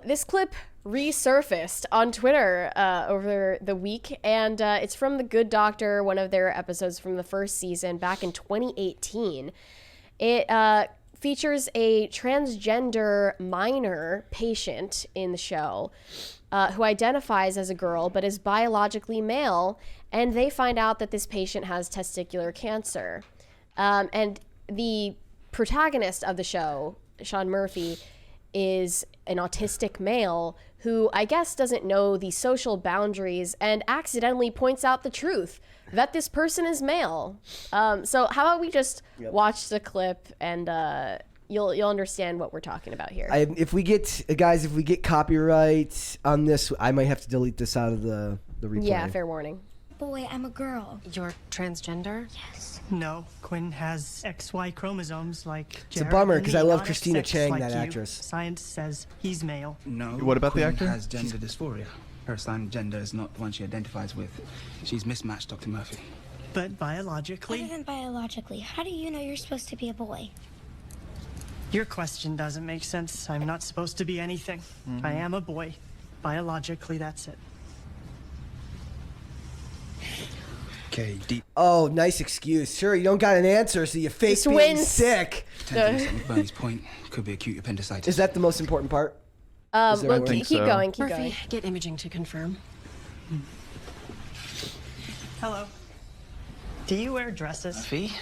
this clip resurfaced on Twitter over the week, and it's from The Good Doctor, one of their episodes from the first season back in 2018. It features a transgender minor patient in the show who identifies as a girl but is biologically male, and they find out that this patient has testicular cancer. And the protagonist of the show, Sean Murphy, is an autistic male who I guess doesn't know the social boundaries and accidentally points out the truth that this person is male. So how about we just watch the clip and you'll understand what we're talking about here. If we get copyright on this, I might have to delete this out of the replay. Yeah, fair warning. Boy, I'm a girl. You're transgender? Yes. No, Quinn has XY chromosomes like Jared. It's a bummer because I love not Christina sex Chang, like that you. actress. Science says he's male. No. What about the Quinn actor? has gender dysphoria. Her assigned gender is not the one she identifies with. She's mismatched, Dr. Murphy. But biologically, Other than biologically, how do you know you're supposed to be a boy? your question doesn't make sense. I'm not supposed to be anything. I am a boy. Biologically, that's it. Okay, deep. Oh, nice excuse. Sure, you don't got an answer, so you fake being wins. sick. Tenderness at Bernie's point could be acute appendicitis. Is that the most important part? Is there Well, one? keep so. going, keep Murphy, going. get imaging to confirm. Hello. Do you wear dresses? Murphy?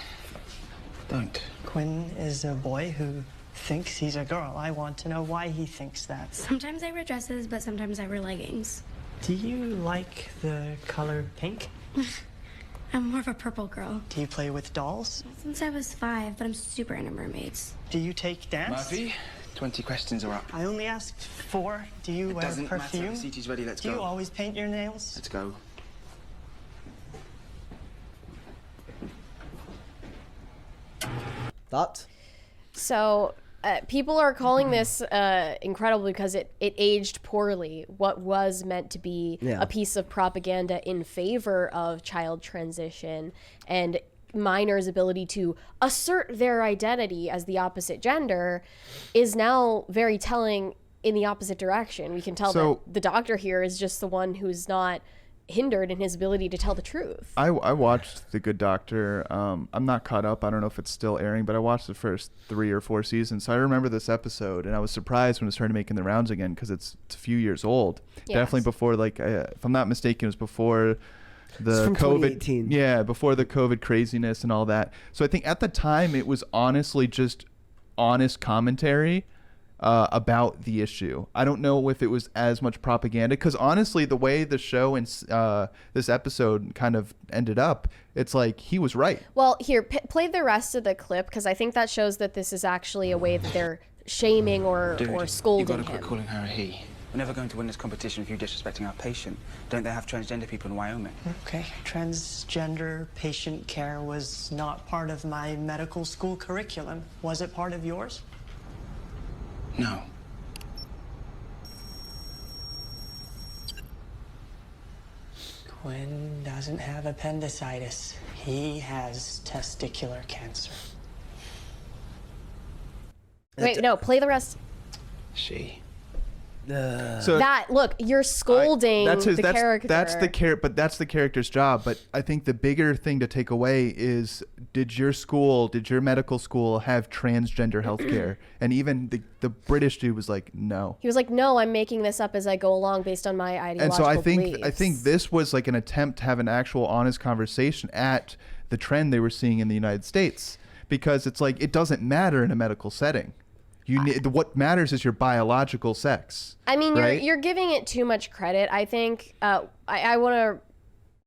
Don't. Quinn is a boy who thinks he's a girl. I want to know why he thinks that. Sometimes I wear dresses, but sometimes I wear leggings. Do you like the color pink? I'm more of a purple girl. Do you play with dolls? Since I was 5, but I'm super into mermaids. Do you take dance? Murphy, 20 questions are up. I only asked 4. Do you wear Doesn't perfume? matter. The CT's ready. Let's Do you go. always paint your nails? Let's go. Thoughts? So people are calling this incredible because it aged poorly. What was meant to be a piece of propaganda in favor of child transition and minors' ability to assert their identity as the opposite gender is now very telling in the opposite direction. We can tell So- that the doctor here is just the one who's not hindered in his ability to tell the truth. I watched The Good Doctor. I'm not caught up. I don't know if it's still airing, but I watched the first 3 or 4 seasons. So I remember this episode, and I was surprised when it started making the rounds again because it's a few years old. Yes. Definitely before, like, if I'm not mistaken, it was before the It's from COVID. 2018. Yeah, before the COVID craziness and all that. So I think at the time it was honestly just honest commentary about the issue. I don't know if it was as much propaganda because honestly, the way the show and this episode kind of ended up, it's like he was right. Well, here, play the rest of the clip because I think that shows that this is actually a way that they're shaming or Dude, scolding you gotta quit him. calling her a he. We're never going to win this competition if you're disrespecting our patient. Don't they have transgender people in Wyoming? Okay, transgender patient care was not part of my medical school curriculum. Was it part of yours? No. Quinn doesn't have appendicitis. He has testicular cancer. Wait, no, play the rest. She. So Look, you're scolding the character. But that's the character's job. But I think the bigger thing to take away is, did your medical school have transgender healthcare? And even the British dude was like, no. He was like, no, I'm making this up as I go along based on my ideological And so I think beliefs. this was like an attempt to have an actual honest conversation at the trend they were seeing in the United States, because it's like it doesn't matter in a medical setting. What matters is your biological sex. I mean, right? you're giving it too much credit. I think I want to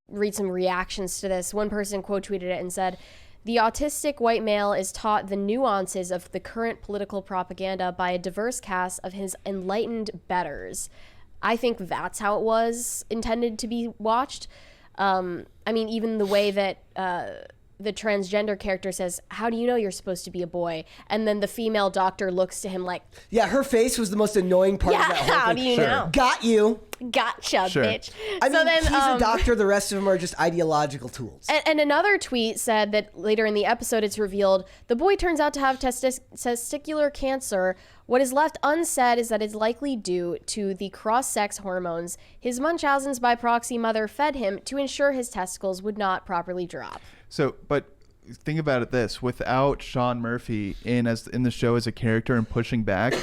read some reactions to this. One person quote tweeted it and said, "The autistic white male is taught the nuances of the current political propaganda by a diverse cast of his enlightened betters." I think that's how it was intended to be watched. I mean, even the way that the transgender character says, "How do you know you're supposed to be a boy?" And then the female doctor looks to him like, Yeah, her face was the most annoying part of that whole "How thing. do you know? Got you. Gotcha, Sure. bitch." I mean, then, he's a doctor. The rest of them are just ideological tools. And another tweet said that later in the episode, it's revealed the boy turns out to have testicular cancer. What is left unsaid is that it's likely due to the cross-sex hormones his Munchausen's by proxy mother fed him to ensure his testicles would not properly drop. So, but think about it this: without Sean Murphy in the show as a character and pushing back,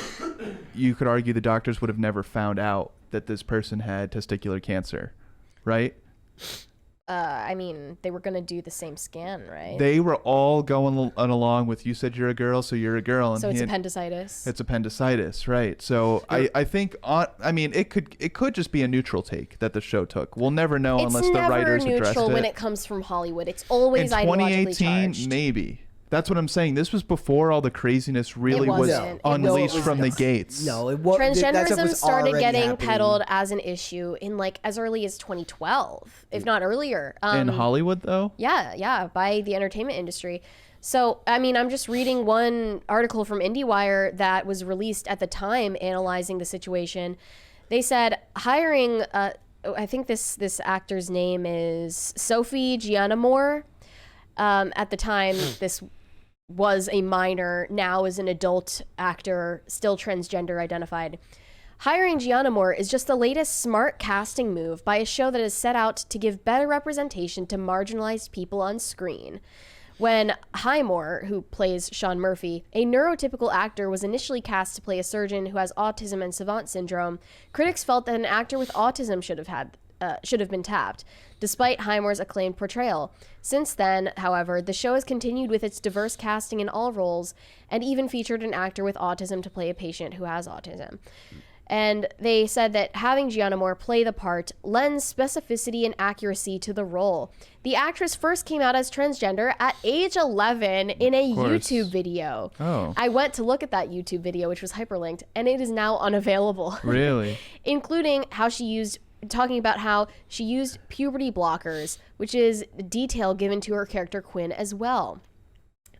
you could argue the doctors would have never found out that this person had testicular cancer, right? I mean, they were going to do the same scan, right? They were all going along with, you said you're a girl, so you're a girl. And So it's appendicitis. It's appendicitis, right? So I think, I mean, it could just be a neutral take that the show took. We'll never know unless the writers It's never addressed neutral it. when it comes from Hollywood. It's always In ideologically 2018, charged. maybe. That's what I'm saying. This was before all the craziness really was wasn't. unleashed from the gates. No, it was. Transgenderism started getting peddled as an issue in like as early as 2012, if not earlier. In Hollywood, though? Yeah, by the entertainment industry. So, I mean, I'm just reading one article from IndieWire that was released at the time analyzing the situation. They said hiring, I think this actor's name is Sophie Gianamore. At the time, this was a minor, now is an adult actor, still transgender identified. Hiring Gianamore is just the latest smart casting move by a show that is set out to give better representation to marginalized people on screen. When Highmore, who plays Sean Murphy, a neurotypical actor, was initially cast to play a surgeon who has autism and savant syndrome, critics felt that an actor with autism should have been tapped, despite Highmore's acclaimed portrayal. Since then, however, the show has continued with its diverse casting in all roles and even featured an actor with autism to play a patient who has autism. And they said that having Gianamore play the part lends specificity and accuracy to the role. The actress first came out as transgender at age 11 in a YouTube video. Oh. I went to look at that YouTube video, which was hyperlinked, and it is now unavailable. Really? Including talking about how she used puberty blockers, which is detail given to her character Quinn as well.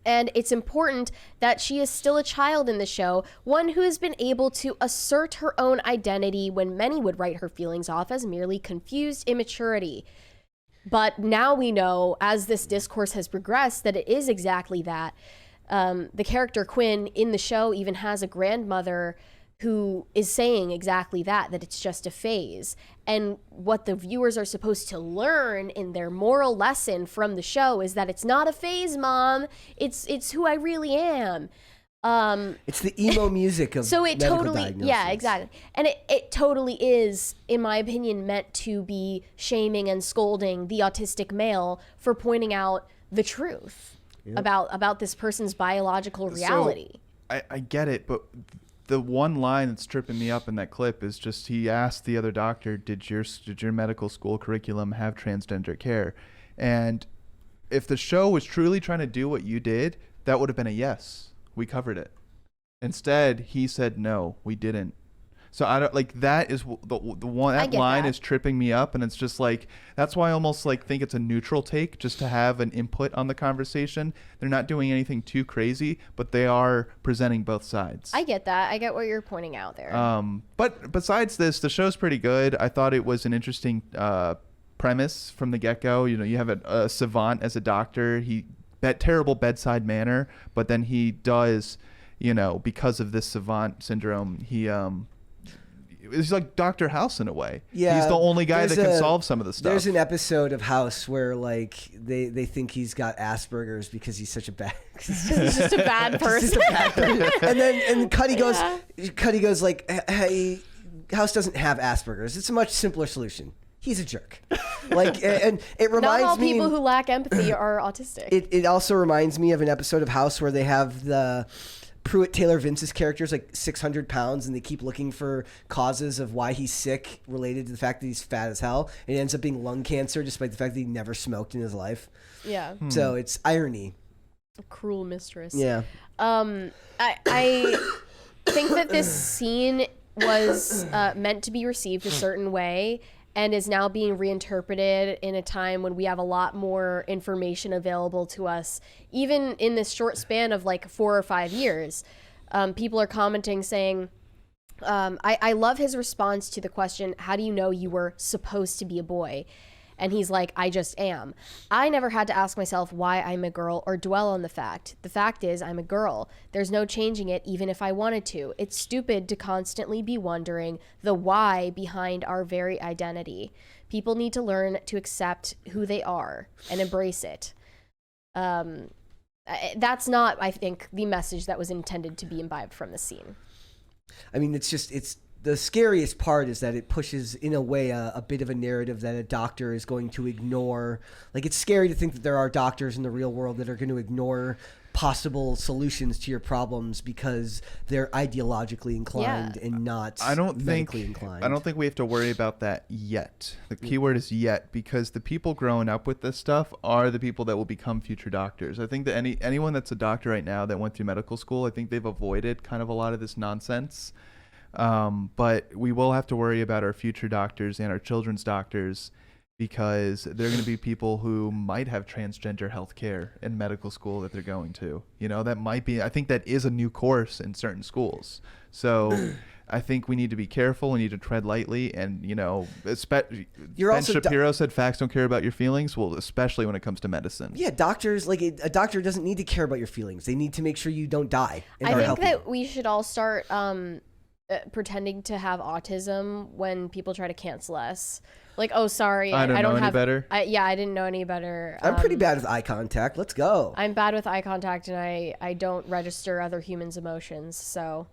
And it's important that she is still a child in the show, one who has been able to assert her own identity when many would write her feelings off as merely confused immaturity. But now we know, as this discourse has progressed, that it is exactly that. The character Quinn in the show even has a grandmother who is saying exactly that it's just a phase. And what the viewers are supposed to learn in their moral lesson from the show is that it's not a phase, Mom. It's who I really am. It's the emo music of so it medical totally, diagnosis. yeah, exactly. And it totally is, in my opinion, meant to be shaming and scolding the autistic male for pointing out the truth about this person's biological reality. So, I get it, but the one line that's tripping me up in that clip is just he asked the other doctor, did your medical school curriculum have transgender care? And if the show was truly trying to do what you did, that would have been a yes. We covered it. Instead, he said, no, we didn't. So I don't like that is the one that line is tripping me up, and it's just like that's why I almost like think it's a neutral take just to have an input on the conversation. They're not doing anything too crazy, but they are presenting both sides. I get that. I get what you're pointing out there. But besides this, the show's pretty good. I thought it was an interesting premise from the get-go. You know, you have a savant as a doctor. Terrible bedside manner, but then he does, you know, because of this savant syndrome, he's like Dr. House in a way. Yeah, he's the only guy that can solve some of the stuff. There's an episode of House where like they think he's got Asperger's because he's such a bad. He's just a bad person. and Cuddy goes like, hey, House doesn't have Asperger's. It's a much simpler solution. He's a jerk. Like, and it reminds me. Not all people who lack empathy are autistic. It also reminds me of an episode of House where they have the Pruitt Taylor Vince's character's like 600 pounds and they keep looking for causes of why he's sick related to the fact that he's fat as hell. And it ends up being lung cancer despite the fact that he never smoked in his life. Yeah. So it's irony. A cruel mistress. Yeah. I think that this scene was meant to be received a certain way. and is now being reinterpreted in a time when we have a lot more information available to us, even in this short span of like 4 or 5 years. People are commenting saying, I love his response to the question, how do you know you were supposed to be a boy? And he's like, I just am. I never had to ask myself why I'm a girl or dwell on the fact. The fact is I'm a girl. There's no changing it even if I wanted to. It's stupid to constantly be wondering the why behind our very identity. People need to learn to accept who they are and embrace it. That's not, I think, the message that was intended to be imbibed from the scene. I mean, it's the scariest part is that it pushes, in a way, a bit of a narrative that a doctor is going to ignore. Like, it's scary to think that there are doctors in the real world that are going to ignore possible solutions to your problems because they're ideologically inclined and not medically inclined. I don't think we have to worry about that yet. The key word is yet, because the people growing up with this stuff are the people that will become future doctors. I think that anyone that's a doctor right now that went through medical school, I think they've avoided kind of a lot of this nonsense. But we will have to worry about our future doctors and our children's doctors, because they're going to be people who might have transgender health care in medical school that they're going to. You know, that might be, I think that is a new course in certain schools. So I think we need to be careful. We need to tread lightly. And, you know, Ben Shapiro said facts don't care about your feelings. Well, especially when it comes to medicine. Yeah, doctors, like a doctor doesn't need to care about your feelings. They need to make sure you don't die. I think that we should all start pretending to have autism when people try to cancel us. Like, oh, sorry, I don't know any better. I didn't know any better. I'm pretty bad with eye contact. Let's go. I'm bad with eye contact, and I don't register other humans' emotions. So,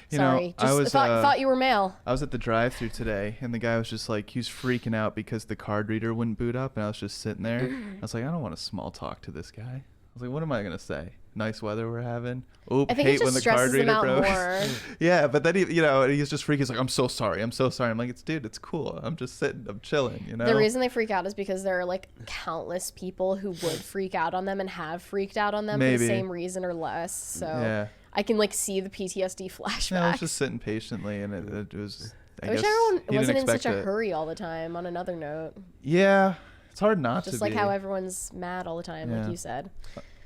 sorry. Thought you were male. I was at the drive-thru today, and the guy was just like, he was freaking out because the card reader wouldn't boot up, and I was just sitting there. I was like, I don't want to small talk to this guy. I was like, what am I gonna say? Nice weather we're having. Oop, I think hate it when just the card stresses them reader out broke. more. Yeah, but then he's just freaking. He's like, I'm so sorry. I'm like, dude, it's cool. I'm just sitting. I'm chilling. You know. The reason they freak out is because there are like countless people who would freak out on them and have freaked out on them for the same reason or less. So yeah. I can like see the PTSD flashbacks. Yeah, I was just sitting patiently, and it was. I wish everyone wasn't in such a hurry all the time. On another note. Yeah, it's hard not to be. Just like how everyone's mad all the time, like you said.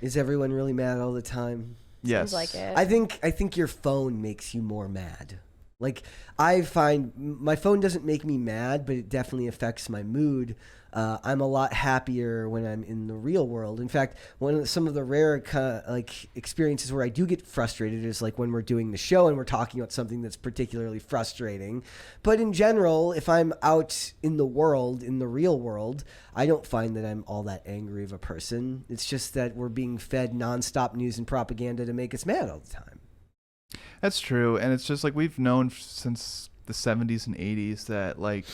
Is everyone really mad all the time? Yes. Seems like it. I think your phone makes you more mad. Like, I find my phone doesn't make me mad, but it definitely affects my mood. I'm a lot happier when I'm in the real world. In fact, some of the rare kind of like experiences where I do get frustrated is like when we're doing the show and we're talking about something that's particularly frustrating. But in general, if I'm out in the world, in the real world, I don't find that I'm all that angry of a person. It's just that we're being fed nonstop news and propaganda to make us mad all the time. That's true, and it's just like we've known since the 70s and 80s that like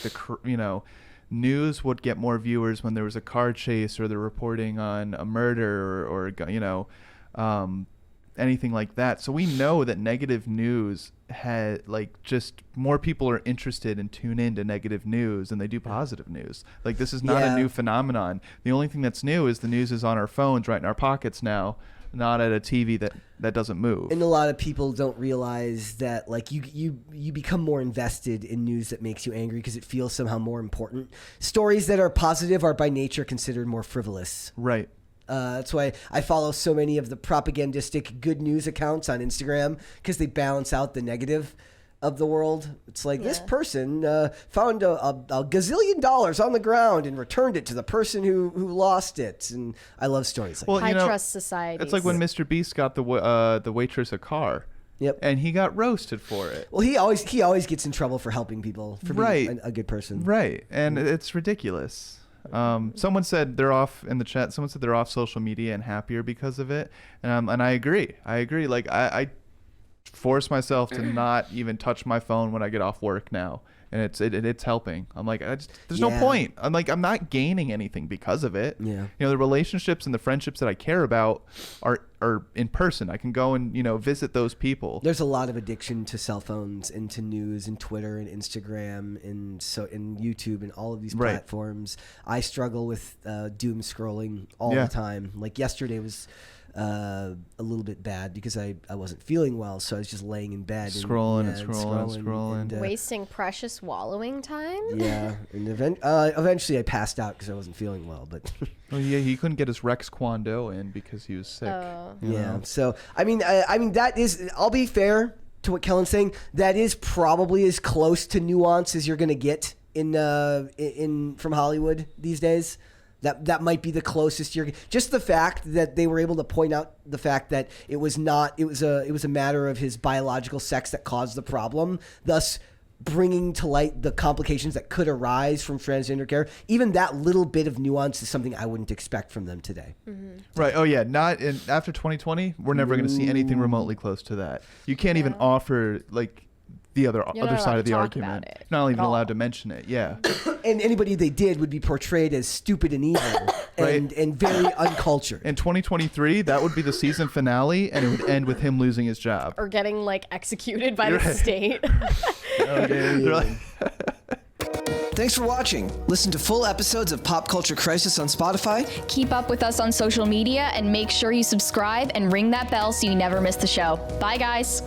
news would get more viewers when there was a car chase or they're reporting on a murder or anything like that. So we know that negative news had like just more people are interested and tune into negative news than they do positive news. Like this is not a new phenomenon. The only thing that's new is the news is on our phones right in our pockets now, not at a TV that doesn't move. And a lot of people don't realize that like you become more invested in news that makes you angry because it feels somehow more important. Stories that are positive are by nature considered more frivolous. Right. That's why I follow so many of the propagandistic good news accounts on Instagram, because they balance out the negative of the world. It's like this person found a gazillion dollars on the ground and returned it to the person who lost it. And I love stories like that. High trust society. It's like when Mr. Beast got the waitress a car. Yep. And he got roasted for it. Well, he always gets in trouble for helping people, for being a good person. Right. And it's ridiculous. Someone said they're off in the chat. Someone said they're off social media and happier because of it. And I agree. Like I force myself to not even touch my phone when I get off work now, and it's helping. I'm like, there's no point. I'm like, I'm not gaining anything because of it. Yeah. The relationships and the friendships that I care about are in person. I can go and visit those people. There's a lot of addiction to cell phones and to news and Twitter and Instagram and YouTube and all of these platforms. I struggle with doom scrolling all the time. Like yesterday was a little bit bad because I wasn't feeling well, so I was just laying in bed Scrolling. and, Wasting precious wallowing time. Yeah, and eventually I passed out because I wasn't feeling well. But Oh yeah, he couldn't get his Rex Kwon Do in because he was sick. You yeah, know? so I mean that is. I'll be fair to what Kellen's saying. That is probably as close to nuance as you're gonna get in from Hollywood these days. That might be the closest you're. Just the fact that they were able to point out the fact that it was a matter of his biological sex that caused the problem, thus bringing to light the complications that could arise from transgender care. Even that little bit of nuance is something I wouldn't expect from them today. Mm-hmm. Right. Oh yeah. After 2020, we're never going to see anything remotely close to that. You can't even offer like the other side of the argument. Not even allowed to mention it. Yeah. And anybody they did would be portrayed as stupid and evil Right. and very uncultured. In 2023, that would be the season finale, and it would end with him losing his job. Or getting like executed by the Right. state. They're like- Thanks for watching. Listen to full episodes of Pop Culture Crisis on Spotify. Keep up with us on social media and make sure you subscribe and ring that bell so you never miss the show. Bye, guys.